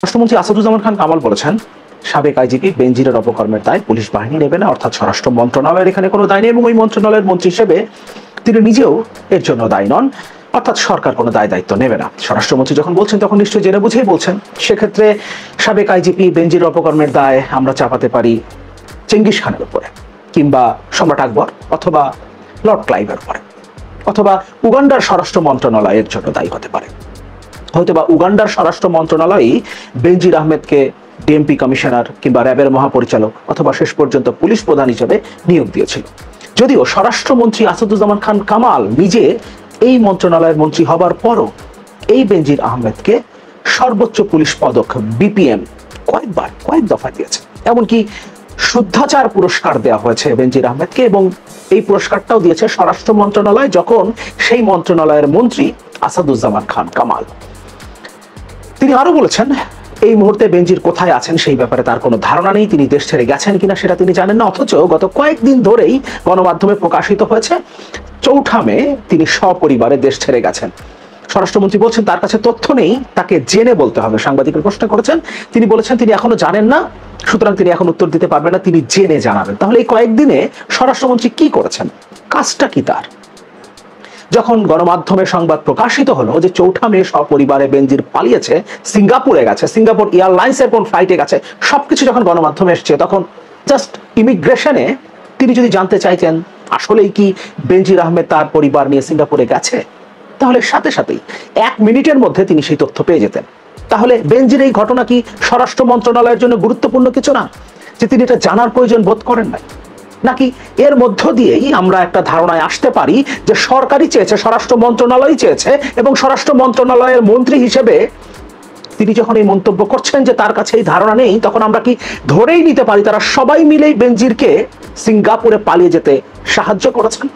স্বরাষ্ট্রমন্ত্রী আসাদুজ্জামান খান কামাল বলেছেন, সাবেক আইজিপি বেনজিরের অপকর্মের দায় পুলিশ বাহিনী নেবে না, অর্থাৎ স্বরাষ্ট্র মন্ত্রণালয়ের এখানে কোনো দায় নেই এবং ওই মন্ত্রণালয়ের মন্ত্রী হিসেবে তিনি নিজেও এর জন্য দায়ী নন, অর্থাৎ সরকার কোনো দায় দায়িত্ব নেবে না। স্বরাষ্ট্রমন্ত্রী যখন বলছেন তখন নিশ্চয়ই জেনে বুঝেই বলছেন। সেক্ষেত্রে সাবেক আইজিপি বেনজিরের অপকর্মের দায় আমরা চাপাতে পারি চেঙ্গিস খানের উপরে, কিংবা সম্রাট আকবর অথবা লর্ড ক্লাইভের উপরে, অথবা উগান্ডার স্বরাষ্ট্র মন্ত্রণালয়ের জন্য দায়ী হতে পারে। হয়তোবা উগান্ডার স্বরাষ্ট্র মন্ত্রণালয়ই বেনজির আহমেদকে ডিএমপি কমিশনার কিংবা র্যাবের মহাপরিচালক অথবা শেষ পর্যন্ত পুলিশ প্রধান হিসেবে নিয়োগ দিয়েছিল। যদিও স্বরাষ্ট্রমন্ত্রী আসাদুজ্জামান খান কামাল নিজে এই মন্ত্রণালয়ের মন্ত্রী হবার পরও এই বেনজির আহমেদকে সর্বোচ্চ পুলিশ পদক বিপিএম কয়েক দফা দিয়েছে। এমনকি শুদ্ধাচার পুরস্কার দেওয়া হয়েছে বেনজির আহমেদকে, এবং এই পুরস্কারটাও দিয়েছে স্বরাষ্ট্র মন্ত্রণালয় যখন সেই মন্ত্রণালয়ের মন্ত্রী আসাদুজ্জামান খান কামাল। তিনি আরো বলেছেন, এই মুহূর্তে বেনজির কোথায় আছেন সেই ব্যাপারে তার কোনো ধারণা নেই, তিনি দেশ ছেড়ে গেছেন কিনা সেটা তিনি জানেন না। অথচ গত কয়েকদিন ধরেই গণমাধ্যমে প্রকাশিত হয়েছে 4 মে তিনি সপরিবারে দেশ ছেড়ে গেছেন। স্বরাষ্ট্রমন্ত্রী বলছেন তার কাছে তথ্য নেই, তাকে জেনে বলতে হবে। সাংবাদিকের প্রশ্ন করেছেন, তিনি বলেছেন তিনি এখনো জানেন না, সুতরাং তিনি এখন উত্তর দিতে পারবেন না, তিনি জেনে জানাবেন। তাহলে এই কয়েকদিনে স্বরাষ্ট্রমন্ত্রী কি করেছেন, কাজটা কি তার? যখন গণমাধ্যমে সংবাদ প্রকাশিত হলো যে 4 মে সপরিবারে বেনজির পালিয়েছে, সিঙ্গাপুরে গেছে, সিঙ্গাপুর এয়ারলাইন্সের কোন ফ্লাইটে গেছে, সবকিছু যখন গণমাধ্যমে এসছে, তখন জাস্ট ইমিগ্রেশনে তিনি যদি জানতে চাইতেন আসলেই কি বেনজির আহমেদ তার পরিবার নিয়ে সিঙ্গাপুরে গেছে, তাহলে সাথে সাথেই 1 মিনিটের মধ্যে তিনি সেই তথ্য পেয়ে যেতেন। তাহলে বেনজির এই ঘটনা কি স্বরাষ্ট্র মন্ত্রণালয়ের জন্য গুরুত্বপূর্ণ কিছু না, যে তিনি এটা জানার প্রয়োজন বোধ করেন নাই? নাকি এর মধ্য দিয়েই আমরা একটা ধারণায় আসতে পারি যে সরকারই চেয়েছে, স্বরাষ্ট্র মন্ত্রণালয় চেয়েছে, এবং স্বরাষ্ট্র মন্ত্রণালয়ের মন্ত্রী হিসেবে তিনি যখন এই মন্তব্য করছেন যে তার কাছে এই ধারণা নেই, তখন আমরা কি ধরেই নিতে পারি তারা সবাই মিলেই বেনজিরকে সিঙ্গাপুরে পালিয়ে যেতে সাহায্য করেছেন?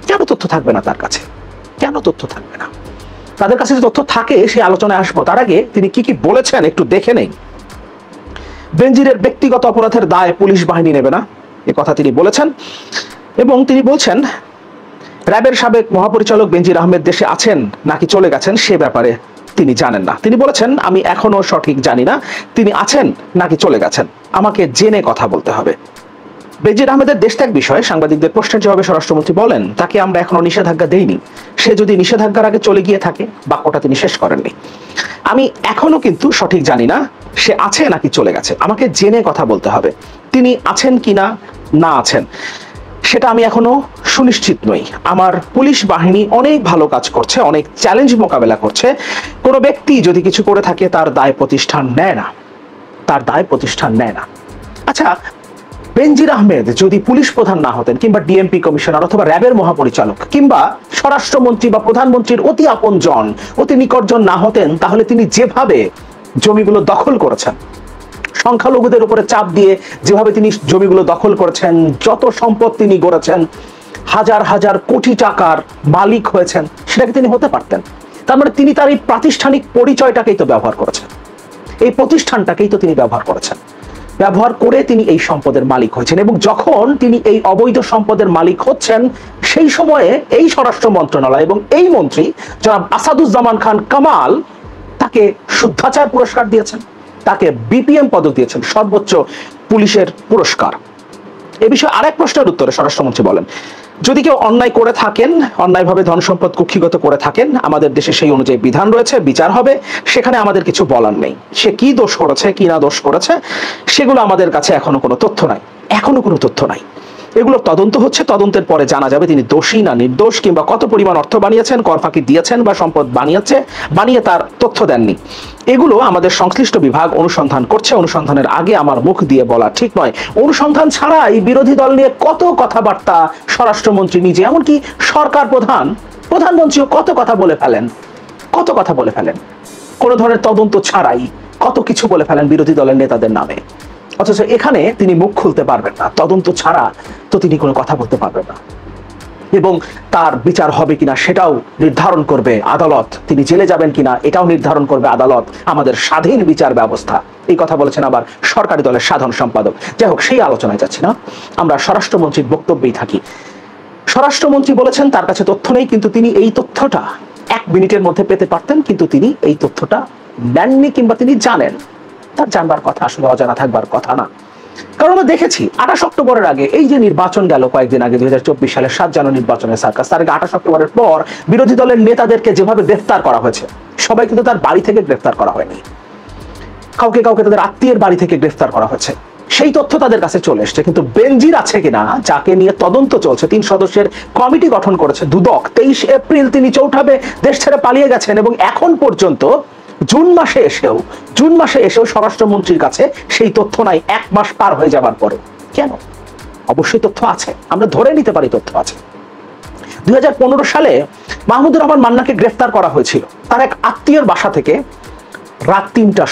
কেন তথ্য থাকবে না তার কাছে? কেন তথ্য থাকবে না? তাদের কাছে যে তথ্য থাকে সেই আলোচনায় আসবো, তার আগে তিনি কি বলেছেন একটু দেখে নেই। বেনজিরের ব্যক্তিগত অপরাধের দায় পুলিশ বাহিনী নেবে না, এ কথা তিনি বলেছেন। এবং তিনি বলছেন র্যাবের সাবেক মহাপরিচালক বেনজির আহমেদ দেশে আছেন নাকি চলে গেছেন সে ব্যাপারে তিনি জানেন না। তিনি বলেছেন, আমি এখনো সঠিক জানি না তিনি আছেন নাকি চলে গেছেন, আমাকে জেনে কথা বলতে হবে। বেনজির আহমেদের দেশত্যাগ বিষয়ে সাংবাদিকদের প্রশ্নের জবাবে স্বরাষ্ট্রমন্ত্রী বলেন, তাকে আমরা এখনো নিষেধাজ্ঞা দেইনি, সে যদি নিষেধাজ্ঞার আগে চলে গিয়ে থাকে, বাক্যটা তিনি শেষ করেননি। আমি এখনো কিন্তু সঠিক জানি না সে আছে নাকি চলে গেছে, আমাকে জেনে কথা বলতে হবে। তিনি আছেন কিনা না আছেন সেটা আমি এখনো সুনিশ্চিত নই। আমার পুলিশ বাহিনী অনেক ভালো কাজ করছে, অনেক চ্যালেঞ্জ মোকাবেলা করছে। কোনো ব্যক্তি যদি কিছু করে থাকে তার দায় প্রতিষ্ঠান নেয় না, তার দায় প্রতিষ্ঠান নেয় না। আচ্ছা, বেনজির আহমেদ যদি পুলিশ প্রধান না হতেন, কিংবা ডিএমপি কমিশনার অথবা র্যাবের মহাপরিচালক, কিংবা স্বরাষ্ট্রমন্ত্রী বা প্রধানমন্ত্রীর অতি আপনজন, অতি নিকটজন না হতেন, তাহলে তিনি যেভাবে জমিগুলো দখল করেছেন, সংখ্যালঘুদের উপরে চাপ দিয়ে যেভাবে তিনি জমিগুলো দখল করেছেন, যত সম্পদ তিনি গড়েছেন, হাজার হাজার কোটি টাকার মালিক হয়েছেন, সেটাকে তিনি হতে পারতেন। তার মানে তিনি তার এই প্রাতিষ্ঠানিক পরিচয়টাকেই তো ব্যবহার করেছেন, এই প্রতিষ্ঠানটাকেই তো তিনি ব্যবহার করেছেন, ব্যবহার করে তিনি এই সম্পদের মালিক হয়েছেন। এবং যখন তিনি এই অবৈধ সম্পদের মালিক হচ্ছেন, সেই সময়ে এই স্বরাষ্ট্র মন্ত্রণালয় এবং এই মন্ত্রী জনাব আসাদুজ্জামান খান কামাল তাকে শুদ্ধাচার পুরস্কার দিয়েছেন, তাকে বিপিএম পদক দিয়েছেন, সর্বোচ্চ পুলিশের পুরস্কার। এ বিষয়ে আরেক প্রশ্নের উত্তরে স্বরাষ্ট্রমন্ত্রী বলেন, যদি কেউ অন্যায় করে থাকেন, অন্যায়ভাবে ধন সম্পদ কুক্ষিগত করে থাকেন, আমাদের দেশে সেই অনুযায়ী বিধান রয়েছে, বিচার হবে, সেখানে আমাদের কিছু বলার নেই। সে কি দোষ করেছে কি না দোষ করেছে সেগুলো আমাদের কাছে এখনো কোনো তথ্য নাই, এখনো কোনো তথ্য নাই। এগুলো তদন্ত হচ্ছে, তদন্তের পরে জানা যাবে তিনি দোষী না নির্দোষ, কিংবা কত পরিমাণ অর্থ বানিয়েছেন, কর ফাঁকি দিয়েছেন বা সম্পদ বানিয়ে তার তথ্য দেননি। এগুলো আমাদের সংশ্লিষ্ট বিভাগ অনুসন্ধান করছে। অনুসন্ধানের আগে আমার মুখ দিয়ে বলা ঠিক নয়। অনুসন্ধান ছাড়াই বিরোধী দল নিয়ে কত কথাবার্তা স্বরাষ্ট্রমন্ত্রী নিজে, এমনকি সরকার প্রধানমন্ত্রীও কত কথা বলে ফেলেন, কত কথা বলে ফেলেন, কোনো ধরনের তদন্ত ছাড়াই কত কিছু বলে ফেলেন বিরোধী দলের নেতাদের নামে। অথচ এখানে তিনি মুখ খুলতে পারবেন না, তদন্ত ছাড়া তো তিনি কোনো কথা বলতে পারবেন না। এবং তার বিচার হবে কিনা সেটাও নির্ধারণ করবে আদালত, তিনি জেলে যাবেন কিনা এটাও নির্ধারণ করবে আদালত, আমাদের স্বাধীন বিচার ব্যবস্থা। এই কথা বলেছেন আবার সরকারি দলের সাধারণ সম্পাদক। যাই হোক, সেই আলোচনায় যাচ্ছি না, আমরা স্বরাষ্ট্রমন্ত্রীর বক্তব্যেই থাকি। স্বরাষ্ট্রমন্ত্রী বলেছেন তার কাছে তথ্য নেই, কিন্তু তিনি এই তথ্যটা 1 মিনিটের মধ্যে পেতে পারতেন, কিন্তু তিনি এই তথ্যটা নেননি কিংবা তিনি জানেন। তার জানবার কথা, আসলে অজানা থাকবার কথা না। কারণ আমরা দেখেছি 28 অক্টোবরের আগে এই যে নির্বাচন গেল কয়েকদিন আগে, 2024 সালের 7 জানুয়ারি নির্বাচনের সার্কাস, তার আগে 28 অক্টোবরের পর বিরোধী দলের নেতাদেরকে যেভাবে গ্রেফতার করা হয়েছে, সবাই কিন্তু তার বাড়ি থেকে গ্রেফতার করা হয়নি, কাউকে কাউকে তাদের আত্মীয়ের বাড়ি থেকে গ্রেফতার করা হয়েছে। সেই তথ্য তাদের কাছে চলে এসছে, কিন্তু বেনজির আছে কিনা, যাকে নিয়ে তদন্ত চলছে, 3 সদস্যের কমিটি গঠন করেছে দুদক, 23 এপ্রিল তিনি চৌঠাবে দেশ ছেড়ে পালিয়ে গেছেন এবং এখন পর্যন্ত জুন মাসে এসেও স্বরাষ্ট্রমন্ত্রীর কাছে সেই তথ্য নাই, 1 মাস পার হয়ে যাবার পরে। কেন? অবশ্যই তথ্য আছে, আমরা ধরে নিতে পারি তথ্য আছে। 2015 সালে মাহমুদুর রহমান মান্নাকে গ্রেফতার করা হয়েছিল তার এক আত্মীয়ের বাসা থেকে রাত 3টার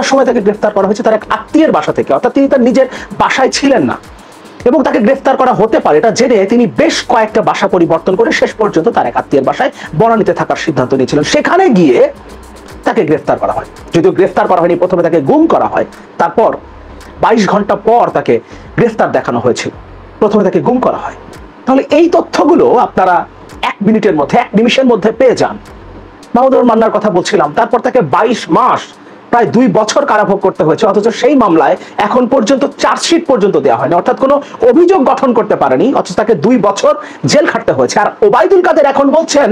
সময় তাকে গ্রেফতার করা হয়েছে তার এক আত্মীয়ের বাসা থেকে, অর্থাৎ তিনি তার নিজের বাসায় ছিলেন না। এবং তাকে গ্রেফতার করা হতে পারে এটা জেনে তিনি বেশ কয়েকটা বাসা পরিবর্তন করে শেষ পর্যন্ত তার এক আত্মীয়ের বাসায় বনানীতে থাকার সিদ্ধান্ত নিয়েছিলেন। সেখানে গিয়ে তাকে গ্রেফতার করা হয়, যদিও গ্রেফতার করা হয়নি, প্রথমে তাকে গুম করা হয়, তারপর 22 ঘন্টা পর তাকে গ্রেফতার দেখানো হয়েছিল, প্রথমে তাকে গুম করা হয়। তাহলে এই তথ্যগুলো আপনারা 1 মিনিটের মধ্যে, 1 নিমিষের মধ্যে পেয়ে যান। মাহমুদুর মান্নার কথা বলছিলাম, তারপর তাকে 22 মাস, প্রায় 2 বছর কারাভোগ করতে হয়েছে, অথচ সেই মামলায় এখন পর্যন্ত চার্জশিট পর্যন্ত দেওয়া হয়নি, অর্থাৎ কোনো অভিযোগ গঠন করতে পারেনি, অথচ তাকে 2 বছর জেল খাটতে হয়েছে। আর ওবায়দুল কাদের এখন বলছেন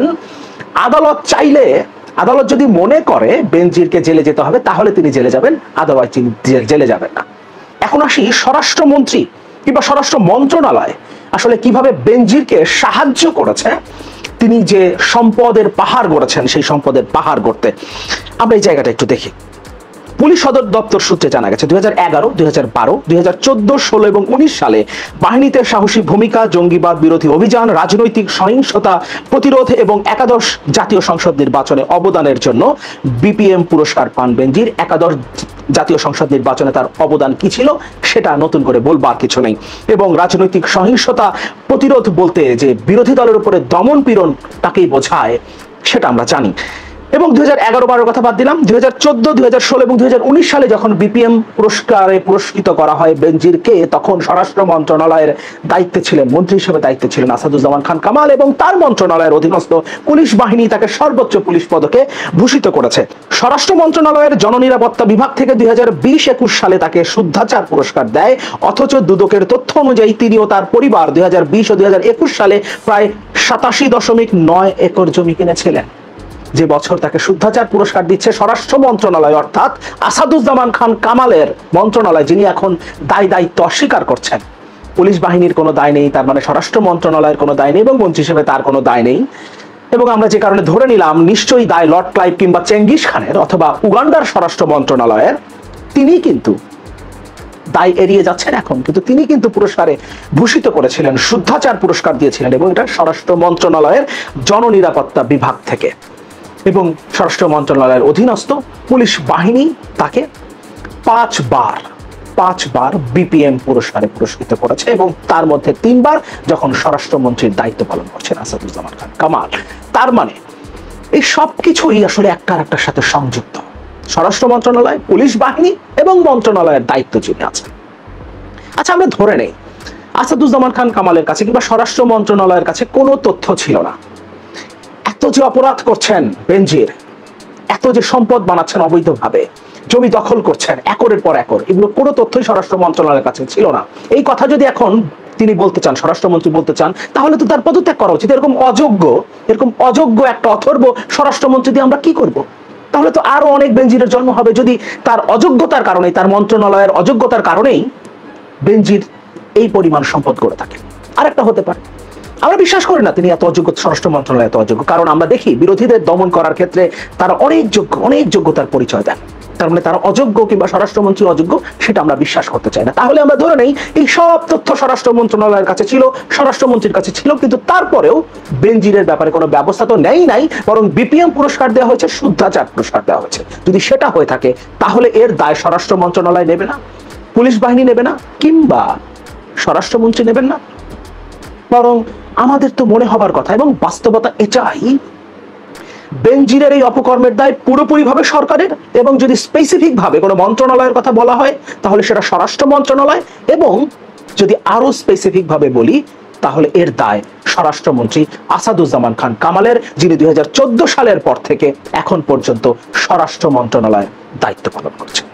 আদালত চাইলে, আদালত যদি মনে করে বেনজিরকে জেলে যেতে হবে তাহলে তিনি জেলে যাবেন, আদারওয়াইজ তিনি জেলে যাবেন না। এখন আসি স্বরাষ্ট্রমন্ত্রী কিংবা স্বরাষ্ট্র মন্ত্রণালয় আসলে কিভাবে বেনজিরকে সাহায্য করেছে, তিনি যে সম্পদের পাহাড় গড়েছেন সেই সম্পদের পাহাড় গড়তে। আমরা এই জায়গাটা একটু দেখি। পুলিশ সদর দপ্তর সূত্রে জানা গেছে 2011, 2012, 2014, 16 এবং 19 সালে বাহিনীতে সাহসী ভূমিকা, জঙ্গিবাদ বিরোধী অভিযান, রাজনৈতিক সহিংসতা প্রতিরোধ এবং 11 জাতীয় সংসদ নির্বাচনে অবদানের জন্য বিপিএম পুরস্কার পান বেনজির। 11 জাতীয় সংসদ নির্বাচনে তার অবদান কি ছিল সেটা নতুন করে বলবার কিছু নেই। এবং রাজনৈতিক সহিংসতা প্রতিরোধ বলতে যে বিরোধী দলের উপরে দমন পীড়ন তাকেই বোঝায় সেটা আমরা জানি। এবং 2011-12 কথা বাদ দিলাম, 2014, 2016 এবং 2019 সালে যখন বিপিএম পুরস্কারে পুরস্কৃত করা হয় বেনজিরকে, তখন স্বরাষ্ট্র মন্ত্রণালয়ের দায়িত্বে ছিলেন, মন্ত্রী হিসেবে দায়িত্বে ছিলেন আসাদুজ্জামান খান কামাল, এবং তার মন্ত্রণালয়ের অধীনস্থ পুলিশ বাহিনী তাকে সর্বোচ্চ পুলিশ পদকে ভূষিত করেছে। স্বরাষ্ট্র মন্ত্রণালয়ের জননিরাপত্তা বিভাগ থেকে 2020-21 সালে তাকে শুদ্ধাচার পুরস্কার দেয়, অথচ দুদকের তথ্য অনুযায়ী তিনি ও তার পরিবার 2020 ও 2021 সালে প্রায় 87.9 একর জমি কিনেছিলেন। যে বছর তাকে শুদ্ধাচার পুরস্কার দিচ্ছে স্বরাষ্ট্র মন্ত্রণালয়, অর্থাৎ আসাদুজ্জামান খান কামালের মন্ত্রণালয়, যিনি এখন দায়িত্ব অস্বীকার করছেন। পুলিশ বাহিনীর কোনো দায় নেই, তার মানে স্বরাষ্ট্র মন্ত্রণালয়ের কোনো দায় নেই, এবং মন্ত্রী হিসেবে তার কোনো দায় নেই। এবং আমরা যে কারণে ধরে নিলাম নিশ্চয়ই দায় লর্ড ক্লাইভ কিংবা চেঙ্গিস খানের অথবা উগান্ডার স্বরাষ্ট্র মন্ত্রণালয়ের, তিনি কিন্তু দায় এড়িয়ে যাচ্ছেন এখন, কিন্তু তিনি কিন্তু পুরস্কারে ভূষিত করেছিলেন, শুদ্ধাচার পুরস্কার দিয়েছিলেন, এবং এটা স্বরাষ্ট্র মন্ত্রণালয়ের জননিরাপত্তা বিভাগ থেকে। এবং স্বরাষ্ট্র মন্ত্রণালয়ের অধীনস্থ পুলিশ বাহিনী তাকে 5 বার বিপিএম পুরস্কারে পুরস্কৃত করেছে, এবং তার মধ্যে 3 বার যখন স্বরাষ্ট্রমন্ত্রীর দায়িত্ব পালন করছেন আসাদুজ্জামান খান কামাল। তার মানে এই সব কিছুই আসলে একটার সাথে সংযুক্ত। স্বরাষ্ট্র মন্ত্রণালয়, পুলিশ বাহিনী এবং মন্ত্রণালয়ের দায়িত্ব যিনি আছেন। আচ্ছা, আমরা ধরে নেই আসাদুজ্জামান খান কামালের কাছে কিংবা স্বরাষ্ট্র মন্ত্রণালয়ের কাছে কোনো তথ্য ছিল না। এত যে অপরাধ করছেন বেনজির, এত যে সম্পদ বানাচ্ছেন অবৈধভাবে, জমি দখল করছেন একরের পর একর, এগুলো কোনো তথ্যই স্বরাষ্ট্র মন্ত্রণালয়ের কাছে ছিল না। এই কথা যদি এখন তিনি বলতে চান, স্বরাষ্ট্রমন্ত্রী বলতে চান, তাহলে তো তার পদত্যাগ করা উচিত। এরকম অযোগ্য একটা অথর্ব স্বরাষ্ট্রমন্ত্রী দিয়ে আমরা কি করব? তাহলে তো আরো অনেক বেনজিরের জন্ম হবে, যদি তার অযোগ্যতার কারণে, তার মন্ত্রণালয়ের অযোগ্যতার কারণেই বেনজির এই পরিমাণ সম্পদ করে থাকে। আরেকটা হতে পারে, আমরা বিশ্বাস করি না তিনি এত অযোগ্য, স্বরাষ্ট্র মন্ত্রণালয় এত অযোগ্য, কারণ আমরা দেখি বিরোধীদের দমন করার ক্ষেত্রে তারা অনেক যোগ্যতার পরিচয় দেন। তার মানে তারা অযোগ্য কিংবা স্বরাষ্ট্রমন্ত্রী অযোগ্য সেটা আমরা বিশ্বাস করতে চাই না। তাহলে আমরা ধরে নেই এই সব তথ্য স্বরাষ্ট্র মন্ত্রণালয়ের কাছে ছিল, স্বরাষ্ট্রমন্ত্রীর কাছে ছিল, কিন্তু তারপরেও বেনজিরের ব্যাপারে কোনো ব্যবস্থা তো নাই, বরং বিপিএম পুরস্কার দেওয়া হয়েছে, শুদ্ধাচার পুরস্কার দেওয়া হয়েছে। যদি সেটা হয়ে থাকে তাহলে এর দায় স্বরাষ্ট্র মন্ত্রণালয় নেবে না, পুলিশ বাহিনী নেবে না, কিংবা স্বরাষ্ট্রমন্ত্রী নেবেন না? বরং আমাদের তো মনে হবার কথা, এবং বাস্তবতা এটাই, বেনজিরের এই অপকর্মের দায় পুরোপুরিভাবে সরকারের, এবং যদি স্পেসিফিক ভাবে কোনো মন্ত্রণালয়ের কথা বলা হয় তাহলে সেটা স্বরাষ্ট্র মন্ত্রণালয়, এবং যদি আরো স্পেসিফিক ভাবে বলি তাহলে এর দায় স্বরাষ্ট্রমন্ত্রী আসাদুজ্জামান খান কামালের, যিনি 2014 সালের পর থেকে এখন পর্যন্ত স্বরাষ্ট্র মন্ত্রণালয়ে দায়িত্ব পালন করছেন।